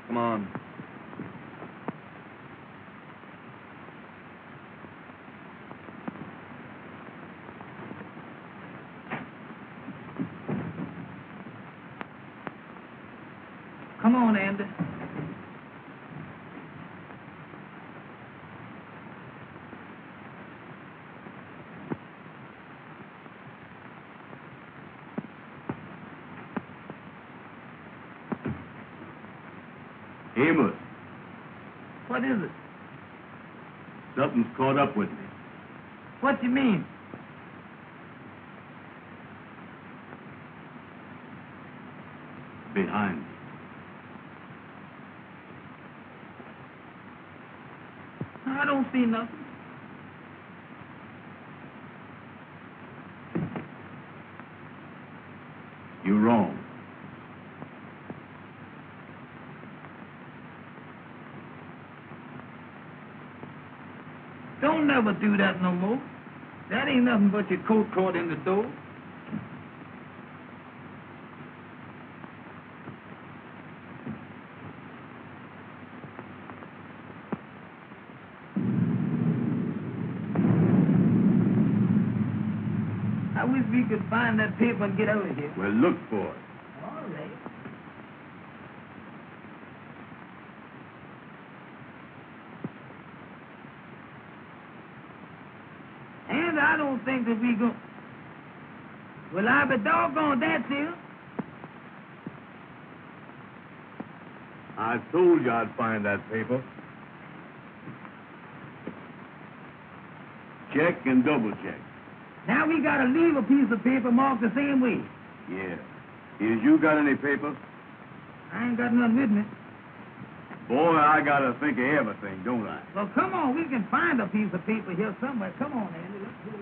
Come on. Come on, Andy. Amos, What is it? something's caught up with me. What you mean? Behind me. I don't see nothing. You're wrong. Don't never do that no more. That ain't nothing but your coat caught in the door. I wish we could find that paper and get out of here. Well, look for it. All right. And I don't think that we go. Well, I be doggone that's it. I told you I'd find that paper. Check and double check. Now we gotta leave a piece of paper marked the same way. Yeah. Is you got any paper? I ain't got none with me. Boy, I gotta think of everything, don't I? Well, come on, we can find a piece of paper here somewhere. Come on, Andy, let's go.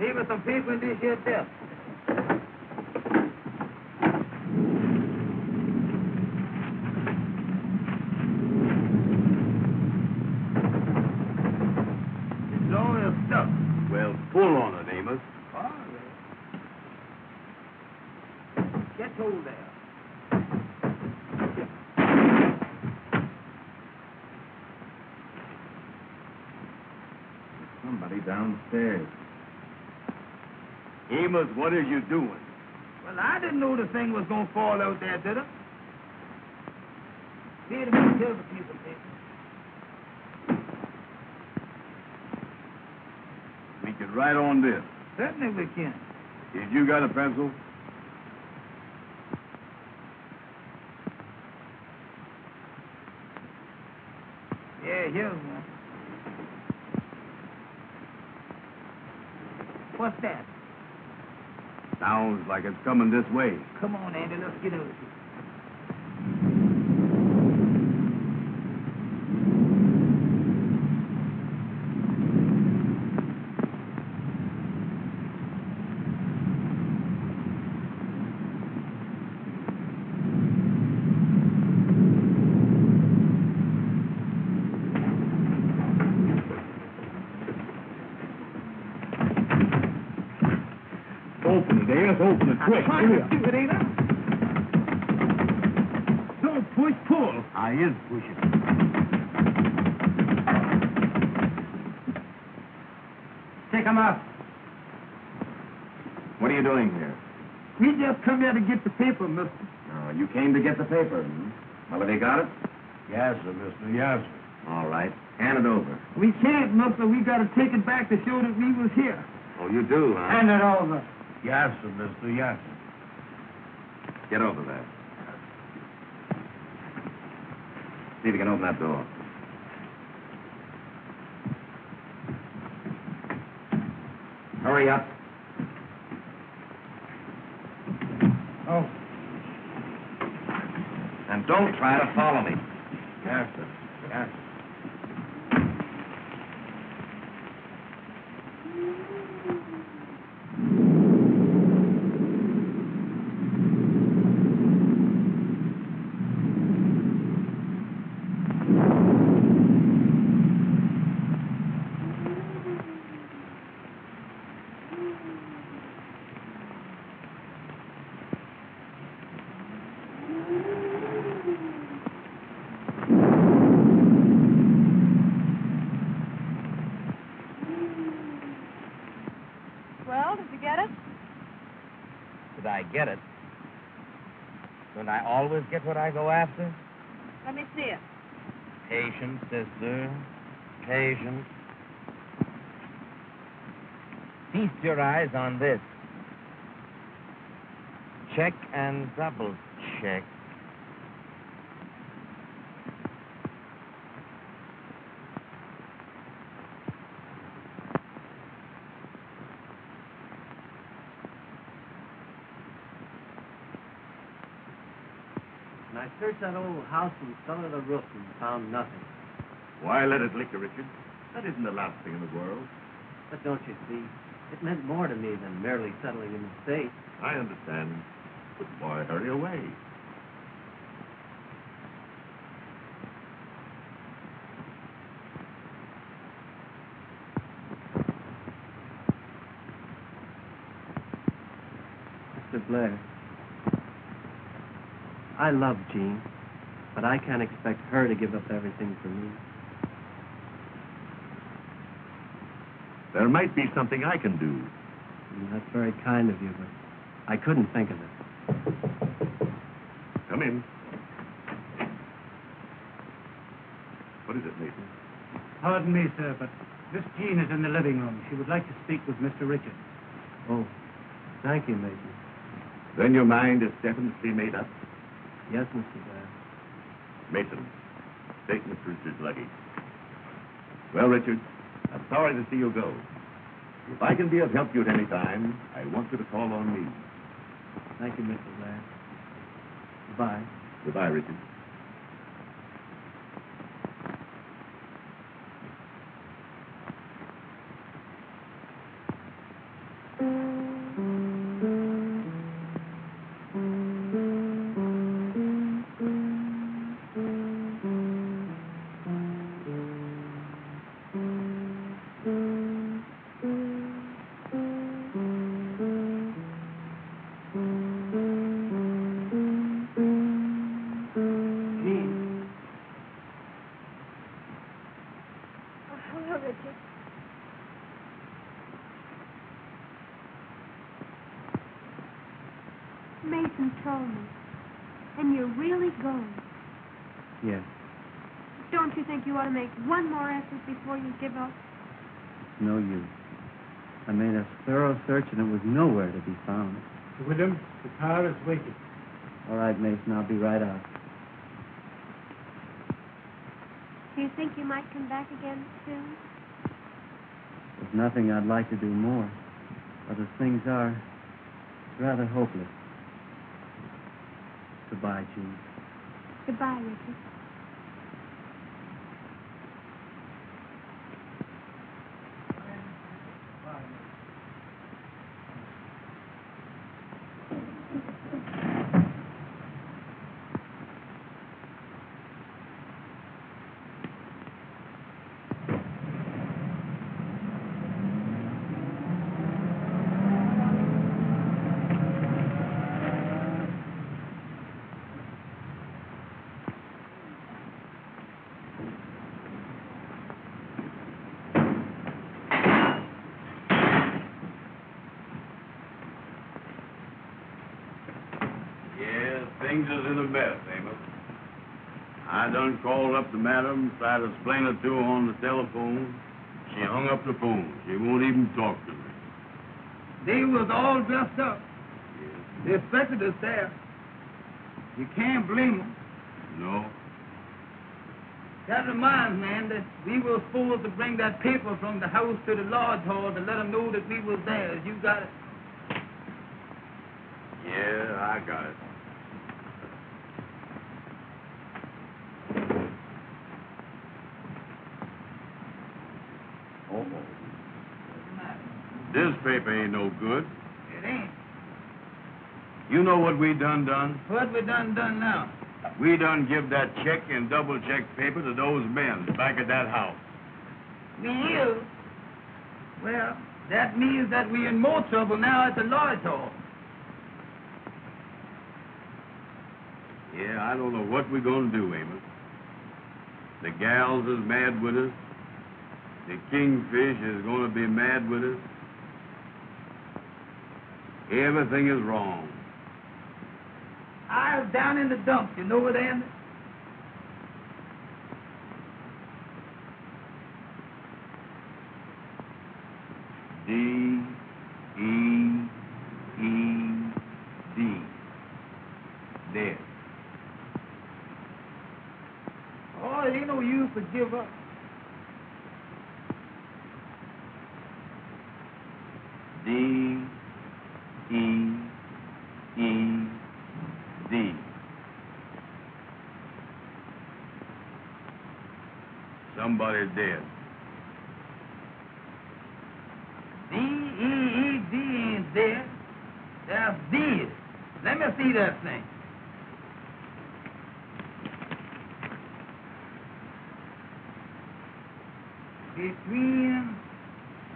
Leave us some paper in this here desk. It's all stuff. Well, pull on it, Amos. All right. Get hold there. Somebody downstairs. Amos, what are you doing? Well, I didn't know the thing was gonna fall out there, did I? Here, here's a piece of paper. We can write on this. Certainly we can. Did you got a pencil? Yeah, here's one. What's that? Sounds like it's coming this way. Come on, Andy, let's get out of here. Open it, Amos. Open it quick. I'm trying to do it, ain't I? Don't push, pull. I is pushing. Take him out. What are you doing here? We just come here to get the paper, mister. Oh, you came to get the paper. Well, have you got it? Yes, sir, mister. Yes, sir. All right. Hand it over. We can't, mister. We got to take it back to show that we was here. Oh, you do, huh? Hand it over. Yes, sir, mister. Yes, sir. Get over there. See if you can open that door. Hurry up. Oh. And don't try to follow me. Yes, sir. Yes, sir. Don't I always get what I go after? Let me see it. Patience, sister. Patience. Feast your eyes on this. Check and double check. And I searched that old house from cellar to roof and found nothing. Why let it liquor, Richard? That isn't the last thing in the world. But don't you see, it meant more to me than merely settling in the state. I understand. But boy, hurry away. Mr. Blair, I love Jean, but I can't expect her to give up everything for me. There might be something I can do. That's very kind of you, but I couldn't think of it. Come in. What is it, Mason? Pardon me, sir, but Miss Jean is in the living room. She would like to speak with Mr. Richard. Oh, thank you, Mason. Then your mind is definitely made up? Yes, Mr. Blair. Mason, take Miss Richard's luggage. Well, Richard, I'm sorry to see you go. If I can be of help to you at any time, I want you to call on me. Thank you, Mr. Blair. Goodbye. Goodbye, Richard. Mason told me. And you're really going. Yes. Don't you think you ought to make one more effort before you give up? No use. I made a thorough search and it was nowhere to be found. William, the car is waiting. All right, Mason, I'll be right out. Do you think you might come back again soon? There's nothing I'd like to do more. But as things are, it's rather hopeless. Goodbye, Jean. Goodbye, Richard. Things is in a mess, Amos. I done called up the madam, tried to explain it to her on the telephone. She hung up the phone. She won't even talk to me. They was all dressed up. They expected us there. You can't blame them. No. That reminds me, man, that we were supposed to bring that paper from the house to the lodge hall to let them know that we was there. You got it? Yeah, I got it. This paper ain't no good. It ain't. You know what we done? What we done now? We done give that check and double check paper to those men back at that house. We is. Well, that means that we in more trouble now at the lodge hall. Yeah, I don't know what we're gonna do, Amos. The gals is mad with us. The kingfish is gonna be mad with us. Everything is wrong. I was down in the dumps, you know it, Andy? D-E-E-D. Dead. Oh, it ain't no use to give up. D-E-E-D. Somebody's dead. D-E-E-D ain't dead. That's dead. Let me see that thing. Between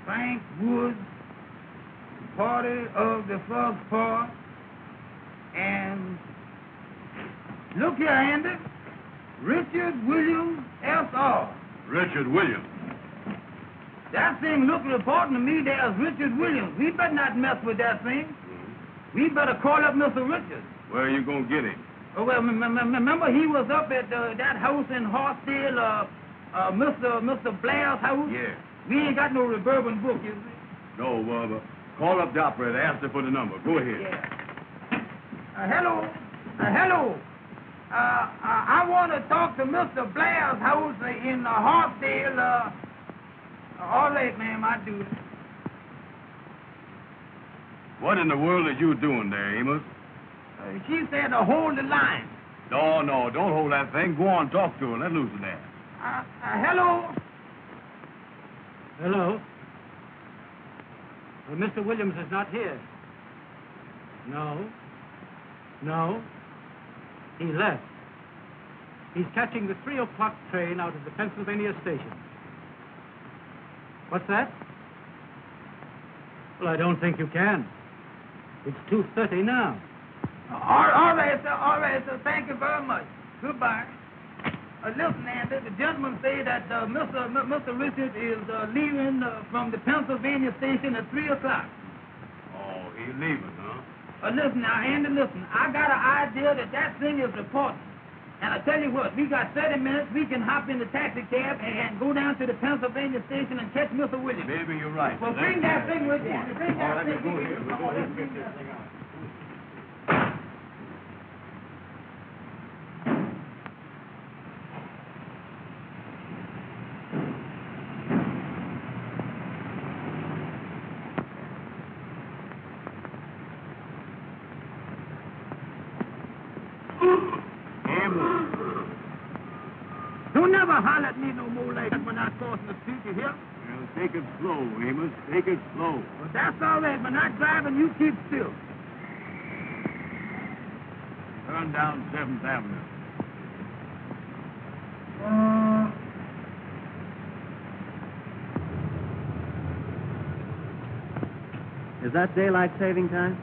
Frank Woods, party of the Frog Paw, and look here, Andy, Richard Williams, S.R. Richard Williams. That thing looked reporting to me there's Richard Williams. We better not mess with that thing. We better call up Mr. Richards. Where are you going to get him? Oh, well, remember he was up at that house in Hartsdale, Mr. Blair's house? Yeah. We ain't got no reverberant book, you see. No, call up the operator. Ask her for the number. Go ahead. Yeah. Hello. Hello. I want to talk to Mr. Blair's house in Hartsdale. All right, ma'am, I do. What in the world are you doing there, Amos? She said to hold the line. No, don't hold that thing. Go on, talk to her. Let loose in there. Hello. Hello? Well, Mr. Williams is not here. No. He left. He's catching the 3 o'clock train out of the Pennsylvania station. What's that? Well, I don't think you can. It's 2:30 now. All right, sir. Thank you very much. Goodbye. Listen, Andy, the gentleman say that Mr. Richard is leaving from the Pennsylvania station at 3 o'clock. Oh, he's leaving, huh? Listen now, Andy, listen. I got an idea that thing is important. And I tell you what, we got 30 minutes. We can hop in the taxi cab and go down to the Pennsylvania station and catch Mr. Williams. Maybe you're right. Well, bring that thing with you. Bring that thing with you. Let's get this thing out. Don't never holler at me no more like that when I crossing the street, you hear? Well, take it slow, Amos. Take it slow. Well, that's all right. When I'm driving, you keep still. Turn down 7th Avenue. Is that daylight saving time?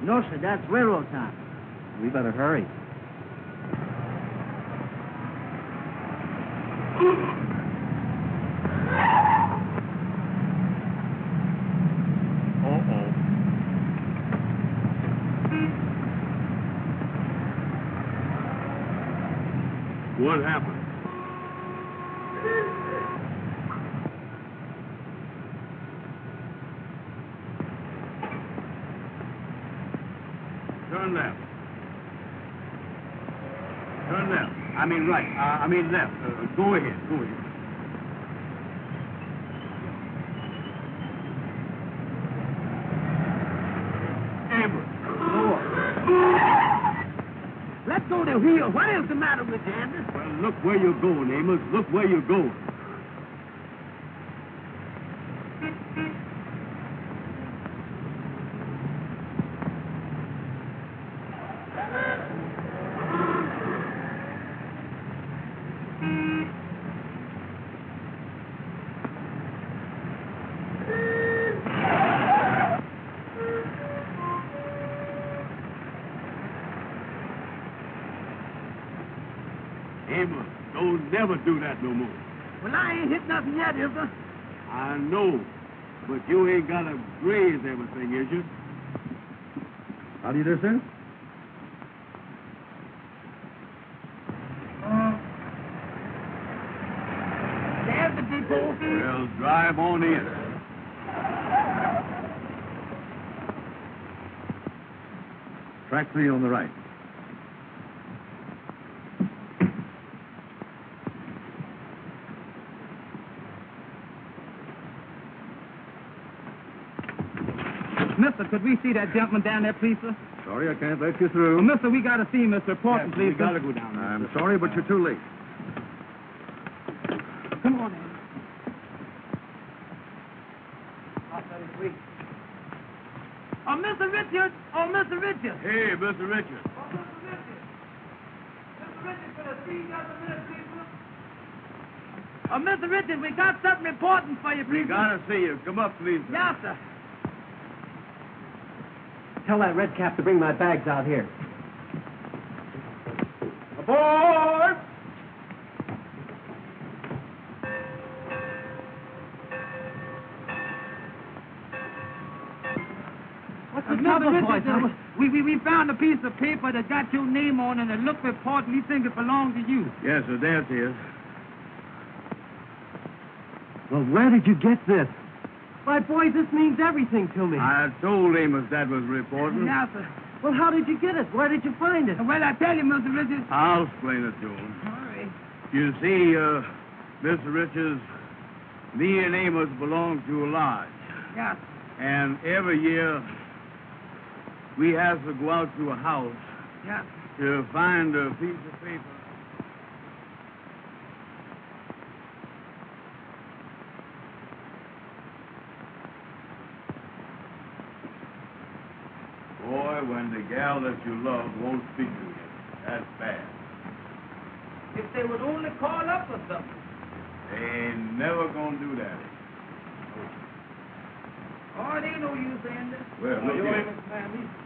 No, sir, that's railroad time. We better hurry. What happened? Turn left. Turn left. I mean right. I mean left. Go ahead. Go ahead. Amos. Let go the wheel. What is the matter with you, Andy? Well, look where you're going, Amos. Look where you're going. Amos, don't never do that no more. Well, I ain't hit nothing yet, is there? I know, but you ain't got to graze everything, is you? How do you do, sir? go. Well, drive on in. Track 3 on the right. Mister, could we see that gentleman down there, please, sir? Sorry, I can't let you through. Oh, mister, we got to see Mr. Portman, please. We gotta go down there. I'm sorry, but you're too late. Come on, Andy. Oh, Mr. Richard! Oh, Mr. Richard! Hey, Mr. Richard. Oh, Mr. Richard! Mr. Richard, could I see you just a minute, please, sir? Oh, Mr. Richard, we got something important for you, We please. gotta see you. Come up, please. Sir. Yes, sir. Tell that red cap to bring my bags out here. Aboard! What's the Mr. trouble, boys? Richard, we found a piece of paper that got your name on it and it looked important. We think it belonged to you. Yes, sir. There it is. Well, where did you get this? Why, boys, this means everything to me. I told Amos that was reporting. Yes, sir. Well, how did you get it? Where did you find it? Well, I tell you, Mr. Richard. I'll explain it to him. All right. You see, Mr. Richards, me and Amos belong to a lodge. Yes. And every year, we have to go out to a house Yes. to find a piece of paper. Boy, when the gal that you love won't speak to you, that's bad. If they would only call up or something. They ain't never gonna do that. Oh, it ain't no use, Andy. Well, look here.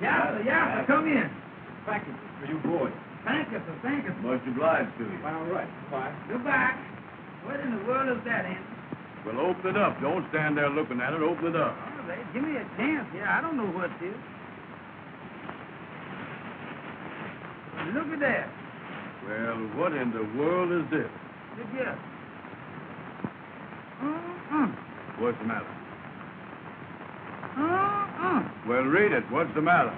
Yes, sir. Yes, sir. Come in. Thank you for you boys. Thank you, sir. Thank you, sir. Much obliged to you. All right. Bye. Goodbye. What in the world is that, Andy? Well, open it up. Don't stand there looking at it. Open it up. All right. Give me a chance here. I don't know what it is. Look at that. Well, what in the world is this? Look here. What's the matter? Uh-uh. Well, read it. What's the matter?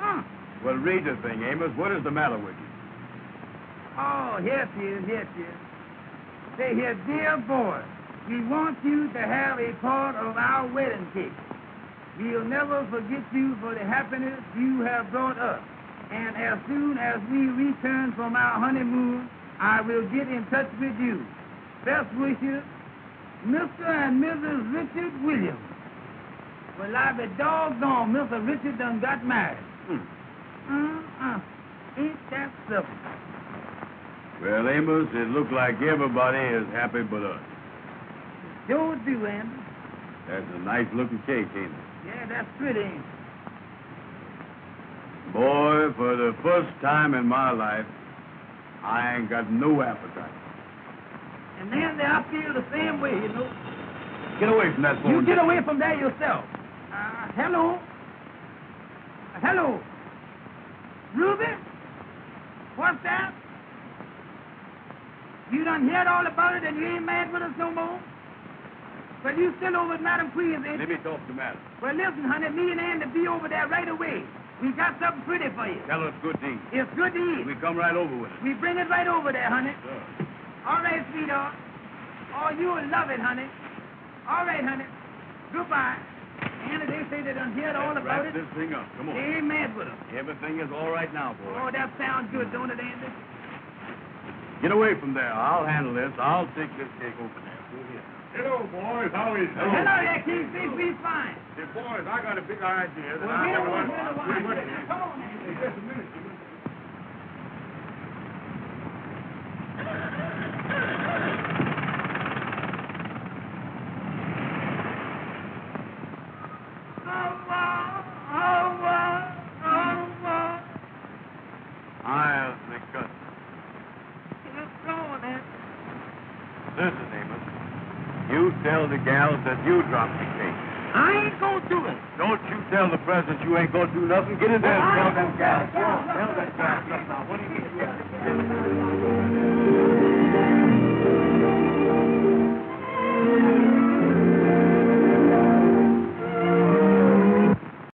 Uh. Well, read the thing, Amos. What is the matter with you? Oh, here it is. Here it is. Say here, dear boy, we want you to have a part of our wedding cake. We'll never forget you for the happiness you have brought us. And as soon as we return from our honeymoon, I will get in touch with you. Best wishes, Mr. and Mrs. Richard Williams. Well, I be doggone, Mr. Richard done got married. Ain't that simple? Well, Amos, it looks like everybody is happy but us. Sure do, Andy. That's a nice-looking cake, ain't it? Yeah, that's pretty, ain't it? Boy, for the first time in my life, I ain't got no appetite. And then I feel the same way, you know. Get away from that phone. You get away from there yourself. Hello? Hello? Ruby? What's that? You done heard all about it and you ain't mad with us no more? Well, you still over at Madam Queen's, ain't Let you? me talk to Madam. Well, listen, honey, me and Andy be over there right away. We got something pretty for you. Tell us good things. It's good to eat. We come right over with it. We bring it right over there, honey. Sure. All right, sweetheart. Oh, you'll love it, honey. All right, honey. Goodbye. Andy, they say they done heard all Let's about wrap it. this thing up. Come on. They ain't mad with us. Everything is all right now, boy. Oh, that sounds good, don't it, Andy? Get away from there. I'll handle this. I'll take this cake over there. Go here. Hello, boys. How is it? Hello there, King. We fine. Hey, boys, I got a big idea that Well, I here, want. come on, Andy. Hey, just a minute. I'll make good. Listen, Amos. You tell the gals that you dropped the cake. I ain't gonna do it. Don't you tell the president you ain't gonna do nothing. Get in there and tell them gals. Tell them gals.